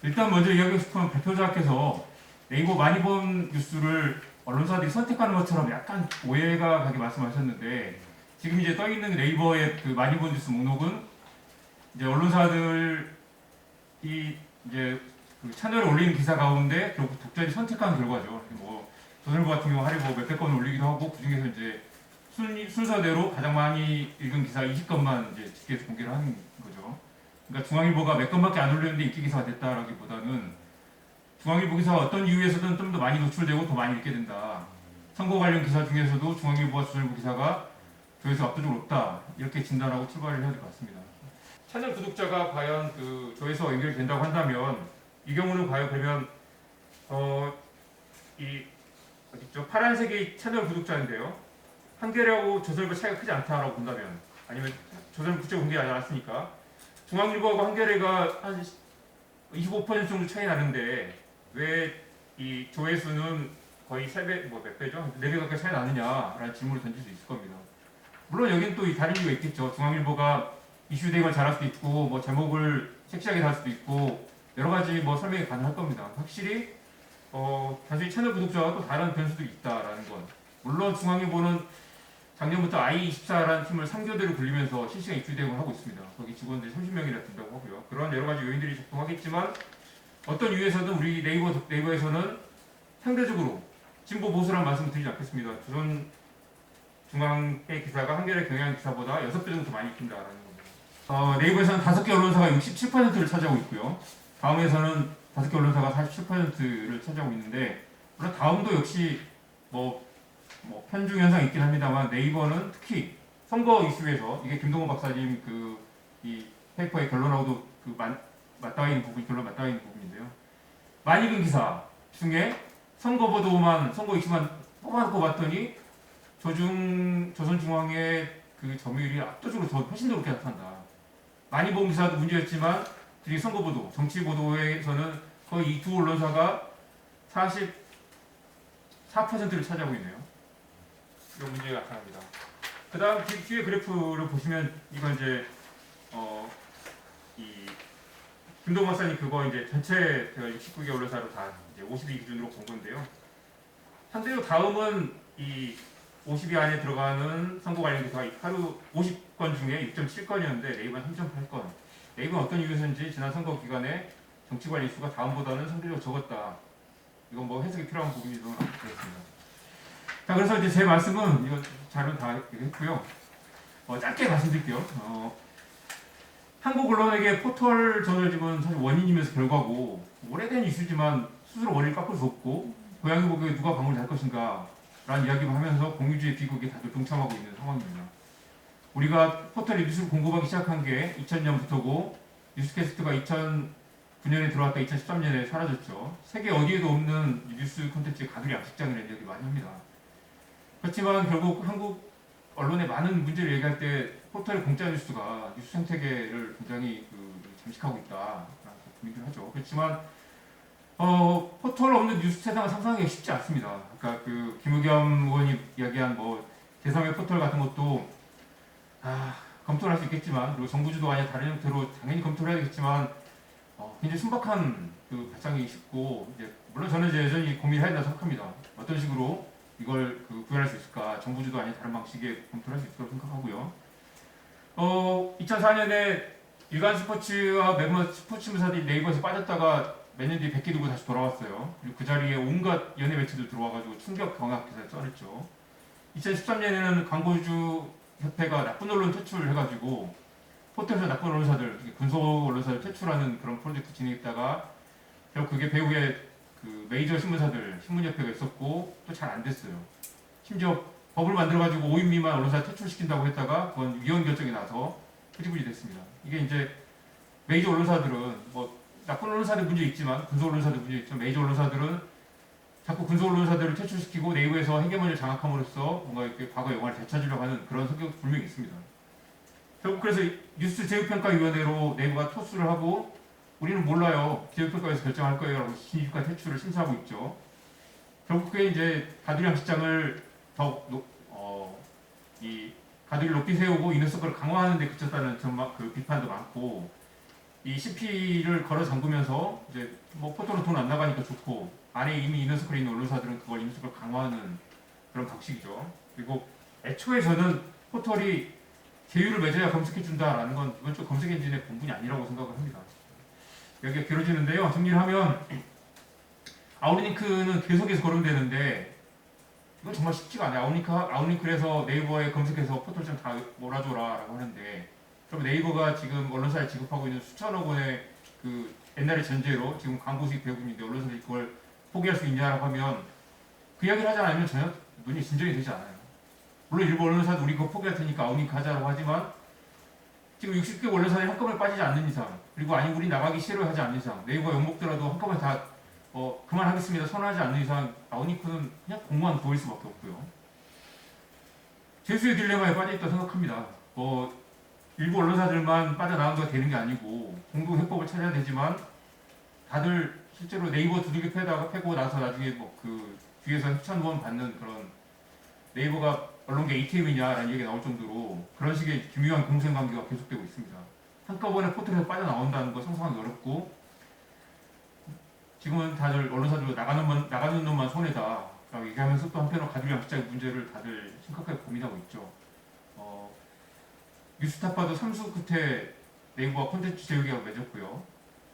일단 먼저 이야기하고 싶은 대표자께서 네이버 많이 본 뉴스를 언론사들이 선택하는 것처럼 약간 오해가 가게 말씀하셨는데, 지금 이제 떠 있는 네이버의 그 많이 본 뉴스 목록은 이제 언론사들이 이제 그 채널에 올리는 기사 가운데 결국 독자들이 선택한 결과죠. 뭐 조선일보 같은 경우 하루에 뭐 몇백 건 올리기도 하고, 그 중에서 이제 순서대로 가장 많이 읽은 기사 20건만 이제 집계해서 공개를 하는 거죠. 그러니까 중앙일보가 몇 건밖에 안 올렸는데 인기 기사가 됐다라기보다는 중앙일보 기사가 어떤 이유에서든 좀 더 많이 노출되고 더 많이 읽게 된다. 선거 관련 기사 중에서도 중앙일보와 조선일보 기사가 조회수 압도적으로 높다. 이렇게 진단하고 출발을 해야 될 것 같습니다. 채널 구독자가 과연 그 조회수와 연결된다고 한다면, 이 경우는 과연 그러면 이 어디죠? 파란색이 채널 구독자인데요. 한겨레하고 조선일보 차이가 크지 않다라고 본다면, 아니면 조선일보 국제 공개하지 않았으니까 중앙일보하고 한겨레가 한 25% 정도 차이 나는데 왜 이 조회수는 거의 3배, 뭐 몇 배죠? 4배 가까이 차이 나느냐라는 질문을 던질 수 있을 겁니다. 물론 여기는 또 다른 이유가 있겠죠. 중앙일보가 이슈 대응을 잘할 수도 있고, 뭐 제목을 섹시하게 달 수도 있고, 여러 가지 뭐 설명이 가능할 겁니다. 확실히 단순히 채널 구독자와 또 다른 변수도 있다라는 건. 물론 중앙일보는 작년부터 I24라는 팀을 3교대로 굴리면서 실시간 입주 대응을 하고 있습니다. 거기 직원들이 30명이나 된다고 하고요. 그런 여러 가지 요인들이 작동하겠지만, 어떤 이유에서든 우리 네이버에서는 상대적으로 진보 보수라는 말씀을 드리지 않겠습니다. 조선 중앙의 기사가 한겨레 경향 기사보다 6배 정도 더 많이 읽힌다라는 겁니다. 네이버에서는 5개 언론사가 67%를 차지하고 있고요. 다음에서는 5개 언론사가 47%를 차지하고 있는데, 물론 다음도 역시 뭐 편중 현상이 있긴 합니다만, 네이버는 특히 선거 이슈에서, 이게 김동원 박사님 이 페이퍼의 결론하고도 맞닿아 있는 부분이 결론 맞닿아 있는 부분인데요. 많이 읽은 기사 중에 선거 이슈만 뽑아놓고 봤더니 조선중앙의 그 점유율이 압도적으로 훨씬 더 높게 나타난다. 많이 본 기사도 문제였지만 특히 선거보도, 정치보도에서는 거의 이 두 언론사가 44%를 차지하고 있네요. 이런 문제가 나타납니다. 그 다음 뒤에 그래프를 보시면, 이건 이제 이 김동호 박사님 그거 이제 전체 69개 언론사로 다 이제 50위 기준으로 본 건데요. 상대로 다음은 이 50위 안에 들어가는 선거 관련 기사가 하루 50건 중에 6.7건이었는데 네이버는 3.8건. 네이버는 어떤 이유에서인지 지난 선거 기간에 정치 관련 이슈가 다음보다는 상대적으로 적었다. 이건 뭐 해석이 필요한 부분이 좀 되겠습니다. 자, 그래서 이제 제 말씀은 이거 자료 다 했고요. 짧게 말씀드릴게요. 한국 언론에게 포털 저널리즘은 사실 원인이면서 결과고, 오래된 이슈지만 스스로 원인을 깎을 수 없고, 고양이 보기에 누가 방울을 달 것인가 라는 이야기를 하면서 공유주의 비극에 다들 동참하고 있는 상황입니다. 우리가 포털에 뉴스를 공급하기 시작한 게 2000년부터고, 뉴스캐스트가 2009년에 들어왔다 2013년에 사라졌죠. 세계 어디에도 없는 뉴스 콘텐츠의 가두리 압식장이라는 이야기 많이 합니다. 그렇지만 결국 한국 언론의 많은 문제를 얘기할 때 포털의 공짜 뉴스가 뉴스 생태계를 굉장히 잠식하고 있다라고 얘기를 하죠. 그렇지만 포털 없는 뉴스 세상을 상상하기 쉽지 않습니다. 그러니까 김의겸 의원이 이야기한 뭐 제3의 포털 같은 것도 검토를 할 수 있겠지만, 그리고 정부 주도 아니라 다른 형태로 당연히 검토를 해야 되겠지만, 굉장히 순박한 발상이 쉽고, 이제 물론 저는 이제 여전히 고민해야 된다고 생각합니다. 어떤 식으로 이걸 구현할 수 있을까? 정부 주도 아닌 다른 방식의 검토를 할 수 있을 거라고 생각하고요. 2004년에 일간 스포츠와 매번 스포츠무사들이 네이버에서 빠졌다가 몇 년 뒤에 100개 들고 다시 돌아왔어요. 그리고 그 자리에 온갖 연예 매체들 들어와가지고 충격 경악 기사를 써냈죠. 2013년에는 광고주 협회가 나쁜 언론 퇴출을 해가지고 포털에서 나쁜 언론사들, 군소 언론사를 퇴출하는 그런 프로젝트 진행했다가 결국 그게 배후에 메이저 신문사들, 신문협회가 있었고 또 잘 안 됐어요. 심지어 법을 만들어가지고 5인 미만 언론사 퇴출시킨다고 했다가 그건 위헌 결정이 나서 흐지부지 됐습니다. 이게 이제 메이저 언론사들은 뭐 나쁜 언론사들 문제 있지만, 군소 언론사들 문제 있지만, 메이저 언론사들은 자꾸 군소 언론사들을 퇴출시키고 네이버에서 헤게모니를 장악함으로써 뭔가 이렇게 과거 영화를 되찾으려고 하는 그런 성격이 분명히 있습니다. 결국 그래서 뉴스 제휴평가위원회로 네이버가 토스를 하고, 우리는 몰라요, 제휴평가에서 결정할 거예요 라고 신입과 퇴출을 심사하고 있죠. 결국 그게 이제 가두리 암시장을 더욱 가두리를 높이 세우고 이너서클을 강화하는 데 그쳤다는 그 비판도 많고, 이 CP를 걸어 잠그면서 이제 뭐 포털은 돈 안 나가니까 좋고, 안에 이미 이너서클에 있는 언론사들은 그걸 이너서클 강화하는 그런 방식이죠. 그리고 애초에 저는 포털이 제휴를 맺어야 검색해준다라는 건 이건 좀 검색 엔진의 본분이 아니라고 생각을 합니다. 여기가 길어지는데요. 정리를 하면 아웃링크는 계속해서 걸으면 되는데 이건 정말 쉽지가 않아요. 아웃링크에서 네이버에 검색해서 포털 좀 다 몰아줘라라고 하는데, 그럼 네이버가 지금 언론사에 지급하고 있는 수천억 원의 그 옛날의 전제로 지금 광고 수익 대부분인데 언론사들이 그걸 포기할 수 있냐라고 하면 그 이야기를 하지 않으면 전혀 눈이 진정이 되지 않아요. 물론 일부 언론사도 우리 그거 포기할 테니까 아웃링크 하자라고 하지만 지금 60개 언론사들이 한꺼번에 빠지지 않는 이상, 그리고 아니 우리 나가기 싫어하지 않는 이상, 네이버가 욕먹더라도 한꺼번에 다 그만하겠습니다 선언하지 않는 이상 아웃링크는 그냥 공무원 보일 수밖에 없고요. 죄수의 딜레마에 빠져있다고 생각합니다. 일부 언론사들만 빠져나간 거 되는 게 아니고 공동 해법을 찾아야 되지만, 다들 실제로 네이버 두들겨 패고 나서 나중에 그 뒤에서 협찬원 받는 그런, 네이버가 언론계 ATM이냐라는 얘기가 나올 정도로 그런 식의 기묘한 공생관계가 계속되고 있습니다. 한꺼번에 포털에서 빠져나온다는 거 상상하기 어렵고, 지금은 다들 언론사들도 나가는 놈만 손해다 라고 얘기하면서 또 한편으로 가두리 양식자의 문제를 다들 심각하게 고민하고 있죠. 뉴스타파도 3수 끝에 네이버와 콘텐츠 제휴계약을 맺었고요.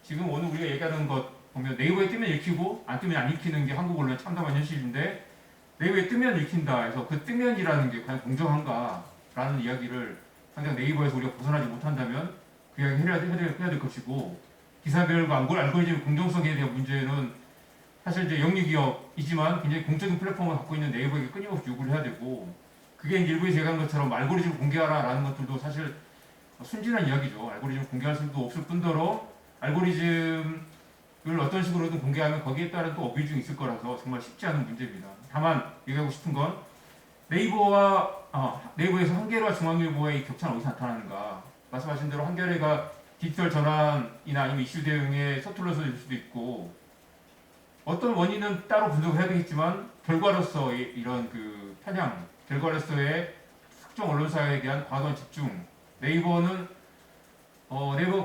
지금 오늘 우리가 얘기하는 것 보면 네이버에 뜨면 읽히고 안 뜨면 안 읽히는 게 한국 언론의 참담한 현실인데, 네이버에 뜨면 읽힌다 해서 그 뜨면이라는 게 과연 공정한가라는 이야기를 당장 네이버에서 우리가 벗어나지 못한다면 그 이야기 해야 될 것이고, 기사별과 알고리즘 공정성에 대한 문제는 사실 이제 영리기업이지만 굉장히 공적인 플랫폼을 갖고 있는 네이버에게 끊임없이 요구를 해야 되고, 그게 일부에 제기한 것처럼 알고리즘을 공개하라라는 것들도 사실 순진한 이야기죠. 알고리즘을 공개할 수도 없을 뿐더러 알고리즘을 어떤 식으로든 공개하면 거기에 따른 또 어뷰징이 있을 거라서 정말 쉽지 않은 문제입니다. 다만 얘기하고 싶은 건 네이버에서 한겨레와 중앙일보의 이 격차는 어디서 나타나는가. 말씀하신 대로 한겨레가 디지털 전환이나 아니면 이슈 대응에 서툴러서 일 수도 있고, 어떤 원인은 따로 분석을 해야 되겠지만 결과로서 이런 그 편향, 결과로서의 특정 언론사에 대한 과도한 집중, 네이버가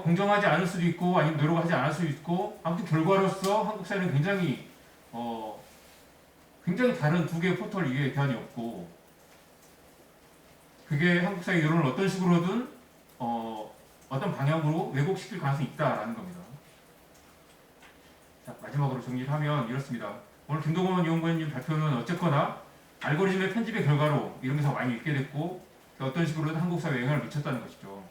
공정하지 않을 수도 있고 아니면 노력하지 않을 수도 있고, 아무튼 결과로서 한국 사회는 굉장히 다른 두 개의 포털 이외에 대안이 없고, 그게 한국 사회 여론을 어떤 식으로든 어떤 방향으로 왜곡시킬 가능성이 있다라는 겁니다. 자, 마지막으로 정리를 하면 이렇습니다. 오늘 김동원 연구원님 발표는 어쨌거나 알고리즘의 편집의 결과로 이런 게서 많이 읽게 됐고, 어떤 식으로든 한국 사회에 영향을 미쳤다는 것이죠.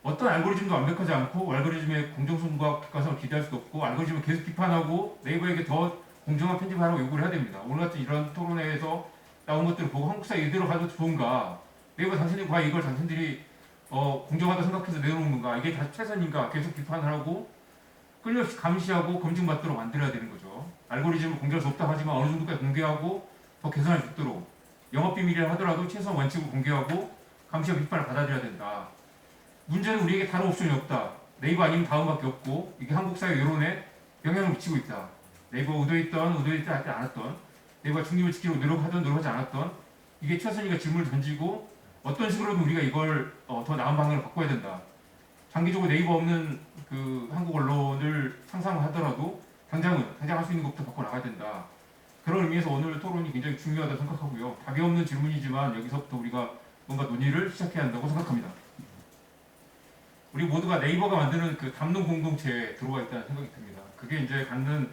어떤 알고리즘도 완벽하지 않고 알고리즘의 공정성과 객관성을 기대할 수도 없고, 알고리즘을 계속 비판하고 네이버에게 더 공정한 편집을 하라고 요구를 해야 됩니다. 오늘 같은 이런 토론회에서 나온 것들을 보고 한국 사회 이대로 가도 좋은가, 네이버 당신이 과연 이걸 당신들이 공정하다 생각해서 내놓은 건가, 이게 다 최선인가 계속 비판을 하고 끊임없이 감시하고 검증받도록 만들어야 되는 거죠. 알고리즘을 공개할 수 없다 하지만 어느 정도까지 공개하고 더 개선할 수 있도록, 영업비밀이라 하더라도 최소한 원칙을 공개하고 감시와 비판을 받아들여야 된다. 문제는 우리에게 다른 옵션이 없다. 네이버 아니면 다음밖에 없고, 이게 한국 사회 여론에 영향을 미치고 있다. 네이버 의도했지 않았던, 네이버 중립을 지키려고 노력하든 노력하지 않았던, 이게 최선이가 질문을 던지고 어떤 식으로든 우리가 이걸 더 나은 방향으로 바꿔야 된다. 장기적으로 네이버 없는 그 한국 언론을 상상을 하더라도 당장 할 수 있는 것부터 바꿔 나가야 된다. 그런 의미에서 오늘 토론이 굉장히 중요하다고 생각하고요. 답이 없는 질문이지만 여기서부터 우리가 뭔가 논의를 시작해야 한다고 생각합니다. 우리 모두가 네이버가 만드는 그 담론 공동체에 들어와 있다는 생각이 듭니다. 그게 이제 갖는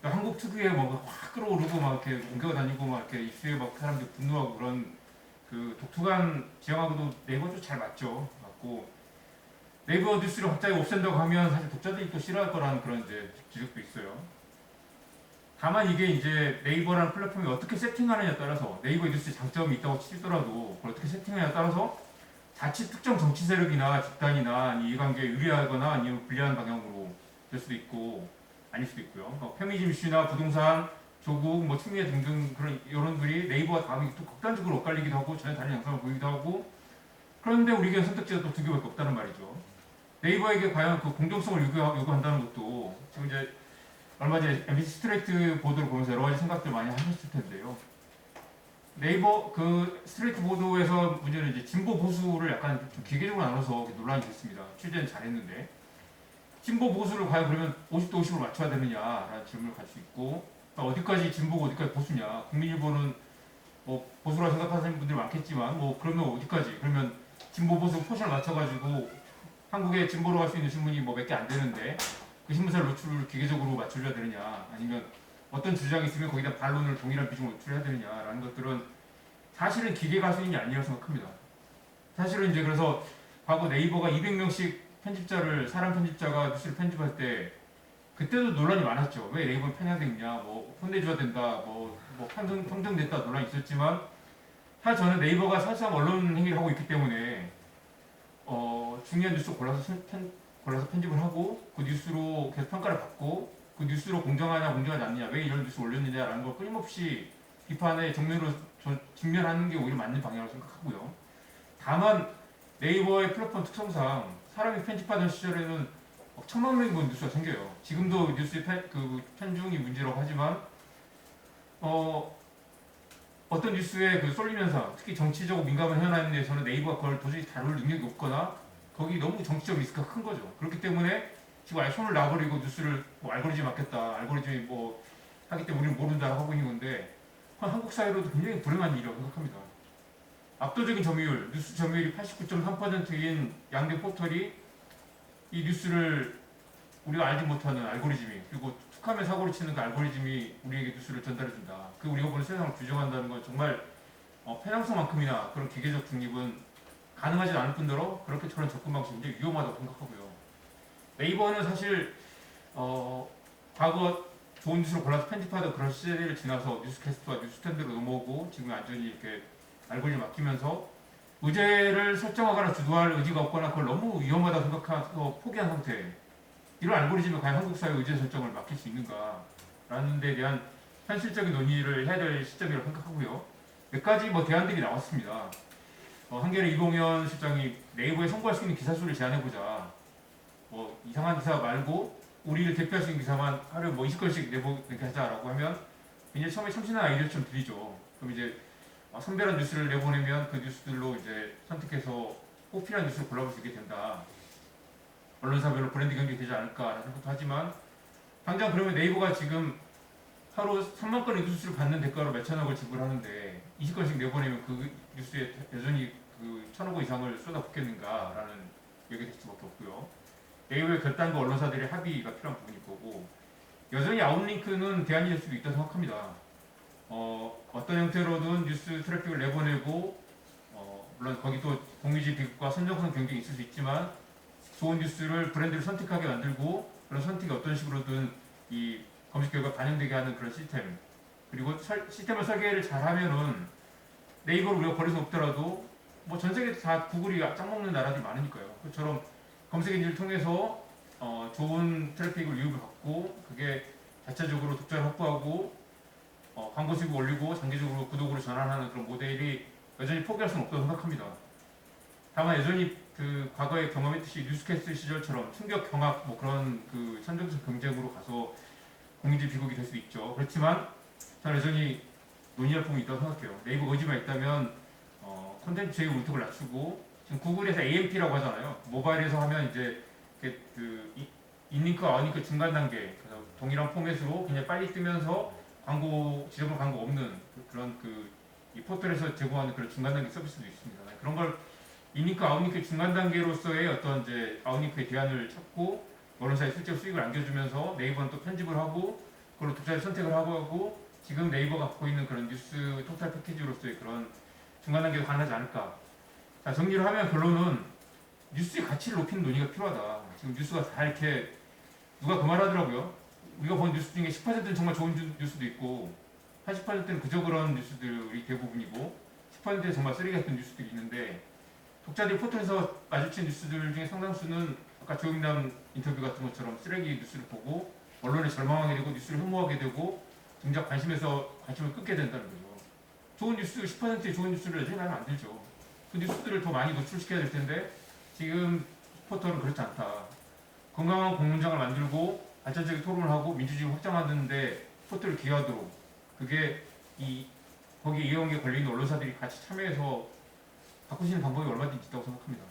한국 특유의 뭔가 확 끌어오르고 막 이렇게 옮겨다니고 막 이렇게 이슈에 막 사람들이 분노하고 그런 그 독특한 지형하고도 네이버도 잘 맞고, 네이버 뉴스를 갑자기 없앤다고 하면 사실 독자들이 또 싫어할 거라는 그런 이제 지적도 있어요. 다만 이게 이제 네이버라는 플랫폼이 어떻게 세팅하느냐에 따라서, 네이버 뉴스의 장점이 있다고 치더라도 그걸 어떻게 세팅하느냐에 따라서 자칫 특정 정치 세력이나 집단이나 이해관계에 유리하거나 아니면 불리한 방향으로 될 수도 있고 아닐 수도 있고요. 페미니즘 이슈나 부동산, 조국, 추미애 등등 그런 여론들이 네이버와 다음이 또 극단적으로 엇갈리기도 하고 전혀 다른 양상을 보이기도 하고, 그런데 우리에게 선택지가 또 두 개밖에 없다는 말이죠. 네이버에게 과연 그 공정성을 요구한다는 것도 지금 이제 얼마 전에 MBC 스트레이트 보도를 보면서 여러 가지 생각들 많이 하셨을 텐데요. 네이버 그 스트레이트 보도에서 문제는 이제 진보 보수를 약간 좀 기계적으로 나눠서 논란이 됐습니다. 취재는 잘했는데 진보 보수를 과연 그러면 50대 50으로 맞춰야 되느냐라는 질문을 갈 수 있고 어디까지 진보고 어디까지 보수냐. 국민일보는 뭐 보수라 생각하시는 분들이 많겠지만 뭐 그러면 어디까지 그러면 진보 보수 포션을 맞춰가지고 한국의 진보로 갈 수 있는 신문이 뭐 몇 개 안 되는데 그 신문사를 노출을 기계적으로 맞춰줘야 되느냐 아니면 어떤 주장이 있으면 거기다 반론을 동일한 비중으로 노출해야 되느냐라는 것들은 사실은 기계가 할 수 있는 게 아니라고 생각합니다. 사실은 이제 그래서 과거 네이버가 200명씩 편집자를 사람 편집자가 뉴스를 편집할 때 그때도 논란이 많았죠. 왜 네이버는 편향됐냐, 뭐 혼내줘야 된다, 뭐 평등됐다 논란이 있었지만 사실 저는 네이버가 사실상 언론 행위를 하고 있기 때문에 중요한 뉴스 골라서 편집을 하고 그 뉴스로 계속 평가를 받고 그 뉴스로 공정하냐 공정하지 않느냐 왜 이런 뉴스 올렸느냐라는 걸 끊임없이 비판의 정면으로 직면하는 게 오히려 맞는 방향이라고 생각하고요. 다만 네이버의 플랫폼 특성상 사람이 편집하던 시절에는 1,000만 명이 본 뉴스가 생겨요. 지금도 뉴스 편중이 문제라고 하지만 어떤 뉴스에 그 쏠림 현상, 특히 정치적으로 민감한 현안에 대해서는 네이버가 그걸 도저히 다룰 능력이 없거나 거기 너무 정치적 리스크가 큰 거죠. 그렇기 때문에 지금 아예 손을 놔버리고 뉴스를 뭐 알고리즘 맞겠다, 알고리즘이 뭐 하기 때문에 우리는 모른다 하고 있는 건데 한국 사회로도 굉장히 불행한 일이라고 생각합니다. 압도적인 점유율, 뉴스 점유율이 89.3%인 양대 포털이 이 뉴스를 우리가 알지 못하는 알고리즘이 그리고 툭하면 사고를 치는 그 알고리즘이 우리에게 뉴스를 전달해준다. 그 우리가 보는 세상을 규정한다는 건 정말 편향성만큼이나 그런 기계적 중립은 가능하지 않을 뿐더러 그렇게 그런 접근 방식이 굉장히 위험하다고 생각하고요. 네이버는 사실 과거 좋은 뉴스를 골라서 편집하던 그런 시대를 지나서 뉴스캐스트와 뉴스탠드로 넘어오고 지금 완전히 이렇게 알고리즘 맡기면서 의제를 설정하거나 주도할 의지가 없거나 그걸 너무 위험하다고 생각해서 포기한 상태. 이런 알고리즘이 과연 한국 사회 의제 설정을 맡길 수 있는가라는 데 대한 현실적인 논의를 해야 될 시점이라고 생각하고요. 몇 가지 뭐 대안들이 나왔습니다. 한겨레 이봉현 실장이 네이버에 송고할 수 있는 기사 수를 제한해보자. 뭐 이상한 기사 말고 우리를 대표할 수 있는 기사만 하루에 뭐 20건씩 내보게 하자라고 하면 이제 처음에 참신한 아이디어 좀 드리죠. 그럼 이제 선별한 뉴스를 내보내면 그 뉴스들로 이제 선택해서 꼭 필요한 뉴스를 골라볼 수 있게 된다. 언론사별로 브랜드 경쟁이 되지 않을까라는 생각도 하지만 당장 그러면 네이버가 지금 하루 3만 건의 뉴스를 받는 대가로 몇천억을 지불하는데 20건씩 내보내면 그 뉴스에 여전히 그 1,000억 이상을 쏟아붓겠는가라는 얘기가 될 수밖에 없고요. 네이버의 결단과 언론사들의 합의가 필요한 부분일 거고 여전히 아웃링크는 대안이 될 수도 있다고 생각합니다. 어떤 형태로든 뉴스 트래픽을 내보내고 물론 거기 또 공유지 비극과 선정성 경쟁이 있을 수 있지만 좋은 뉴스를 브랜드를 선택하게 만들고 그런 선택이 어떤 식으로든 이 검색 결과 반영되게 하는 그런 시스템 그리고 시스템을 설계를 잘하면은 네이버를 우리가 버릴 수 없더라도 뭐 전 세계 다 구글이 짱먹는 나라들이 많으니까요. 그처럼 검색 엔진을 통해서 좋은 트래픽을 유입을 받고 그게 자체적으로 독자를 확보하고 광고 수입을 올리고 장기적으로 구독으로 전환하는 그런 모델이 여전히 포기할 수는 없다고 생각합니다. 다만 여전히 그 과거에 경험했듯이 뉴스캐스트 시절처럼 충격 경악 뭐 그런 그 선정적 경쟁으로 가서 공인지 비극이 될 수 있죠. 그렇지만 저는 여전히 논의할 부분이 있다고 생각해요. 네이버 의지만 있다면 콘텐츠의 울턱을 낮추고 지금 구글에서 AMP라고 하잖아요. 모바일에서 하면 이제 그 인링크와 아웃링크 중간 단계 그래서 동일한 포맷으로 그냥 빨리 뜨면서 지정한 광고 없는 그런 이 포털에서 제공하는 그런 중간 단계 서비스도 있습니다. 그런 걸 인링크 아웃링크 중간 단계로서의 어떤 이제 아웃링크의 대안을 찾고 언론사에 실제로 수익을 안겨주면서 네이버는 또 편집을 하고 그걸로 독자를 선택을 하고 지금 네이버가 갖고 있는 그런 뉴스 토탈 패키지로서의 그런 중간 단계가 가능하지 않을까. 자, 정리를 하면 결론은 뉴스의 가치를 높이는 논의가 필요하다. 지금 뉴스가 다 이렇게 누가 그 말 하더라고요. 우리가 본 뉴스 중에 10%는 정말 좋은 뉴스도 있고 80%는 그저 그런 뉴스들이 대부분이고 10%는 정말 쓰레기 같은 뉴스들이 있는데 독자들이 포털에서 마주친 뉴스들 중에 상당수는 아까 조영남 인터뷰 같은 것처럼 쓰레기 뉴스를 보고 언론에 절망하게 되고 뉴스를 흠모하게 되고 정작 관심을 끊게 된다는 거죠. 좋은 뉴스 10%의 좋은 뉴스를 여전히 하면 안 되죠. 그 뉴스들을 더 많이 노출시켜야 될 텐데 지금 포털은 그렇지 않다. 건강한 공론장을 만들고 발전적인 토론을 하고 민주주의를 확장하는데 포털을 기여하도록 그게 이 거기 이용에 걸린 언론사들이 같이 참여해서 바꾸시는 방법이 얼마든지 있다고 생각합니다.